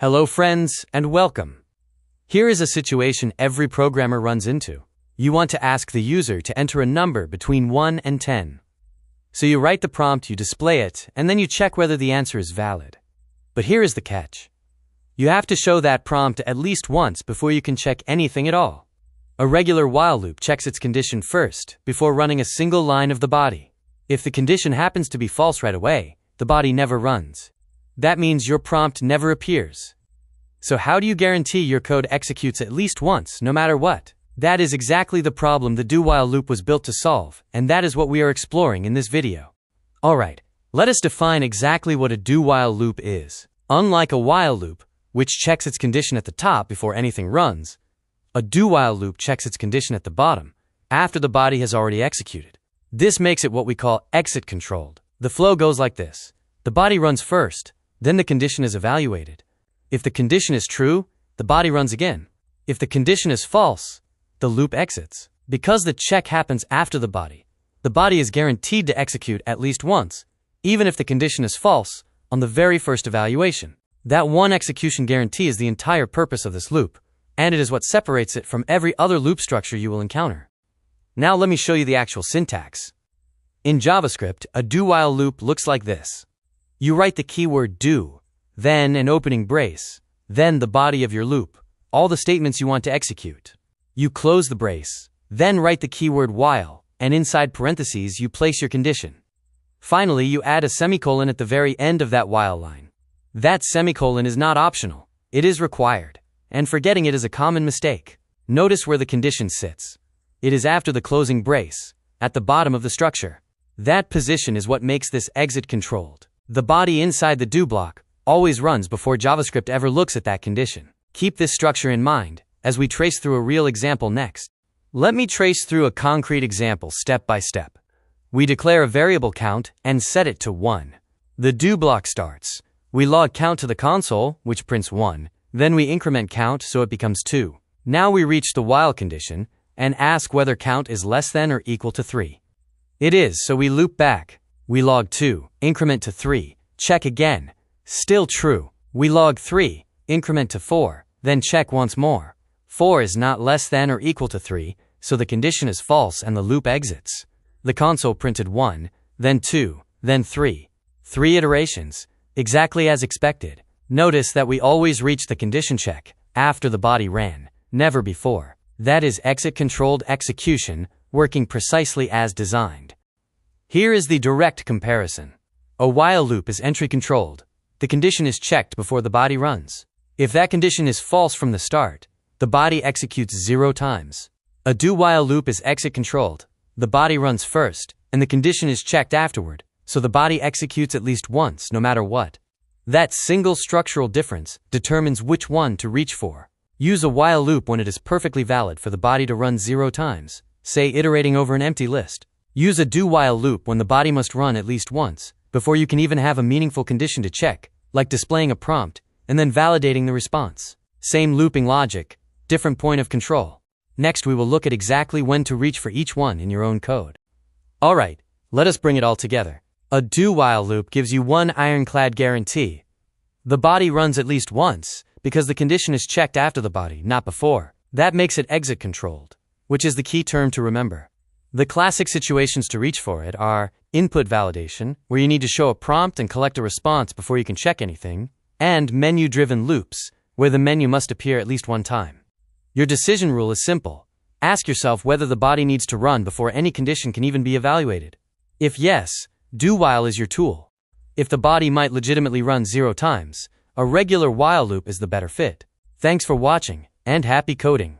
Hello friends, and welcome. Here is a situation every programmer runs into. You want to ask the user to enter a number between 1 and 10. So you write the prompt, you display it, and then you check whether the answer is valid. But here is the catch. You have to show that prompt at least once before you can check anything at all. A regular while loop checks its condition first, before running a single line of the body. If the condition happens to be false right away, the body never runs. That means your prompt never appears. So how do you guarantee your code executes at least once, no matter what? That is exactly the problem the do-while loop was built to solve, and that is what we are exploring in this video. Alright, let us define exactly what a do-while loop is. Unlike a while loop, which checks its condition at the top before anything runs, a do-while loop checks its condition at the bottom, after the body has already executed. This makes it what we call exit-controlled. The flow goes like this. The body runs first, then the condition is evaluated. If the condition is true, the body runs again. If the condition is false, the loop exits. Because the check happens after the body is guaranteed to execute at least once, even if the condition is false, on the very first evaluation. That one execution guarantee is the entire purpose of this loop, and it is what separates it from every other loop structure you will encounter. Now let me show you the actual syntax. In JavaScript, a do-while loop looks like this. You write the keyword do, then an opening brace, then the body of your loop, all the statements you want to execute. You close the brace, then write the keyword while, and inside parentheses you place your condition. Finally, you add a semicolon at the very end of that while line. That semicolon is not optional, it is required, and forgetting it is a common mistake. Notice where the condition sits. It is after the closing brace, at the bottom of the structure. That position is what makes this exit-controlled. The body inside the do block always runs before JavaScript ever looks at that condition. Keep this structure in mind as we trace through a real example next. Let me trace through a concrete example step by step. We declare a variable count and set it to 1. The do block starts. We log count to the console, which prints 1. Then we increment count so it becomes 2. Now we reach the while condition and ask whether count is less than or equal to 3. It is, so we loop back. We log 2, increment to 3, check again. Still true. We log 3, increment to 4, then check once more. 4 is not less than or equal to 3, so the condition is false and the loop exits. The console printed 1, then 2, then 3. 3 iterations, exactly as expected. Notice that we always reach the condition check after the body ran, never before. That is exit-controlled execution, working precisely as designed. Here is the direct comparison. A while loop is entry-controlled. The condition is checked before the body runs. If that condition is false from the start, the body executes 0 times. A do-while loop is exit-controlled. The body runs first, and the condition is checked afterward, so the body executes at least once, no matter what. That single structural difference determines which one to reach for. Use a while loop when it is perfectly valid for the body to run 0 times, say iterating over an empty list. Use a do-while loop when the body must run at least once, before you can even have a meaningful condition to check, like displaying a prompt, and then validating the response. Same looping logic, different point of control. Next we will look at exactly when to reach for each one in your own code. Alright, let us bring it all together. A do-while loop gives you one ironclad guarantee. The body runs at least once, because the condition is checked after the body, not before. That makes it exit-controlled, which is the key term to remember. The classic situations to reach for it are input validation, where you need to show a prompt and collect a response before you can check anything, and menu-driven loops, where the menu must appear at least one time. Your decision rule is simple. Ask yourself whether the body needs to run before any condition can even be evaluated. If yes, do-while is your tool. If the body might legitimately run 0 times, a regular while loop is the better fit. Thanks for watching, and happy coding.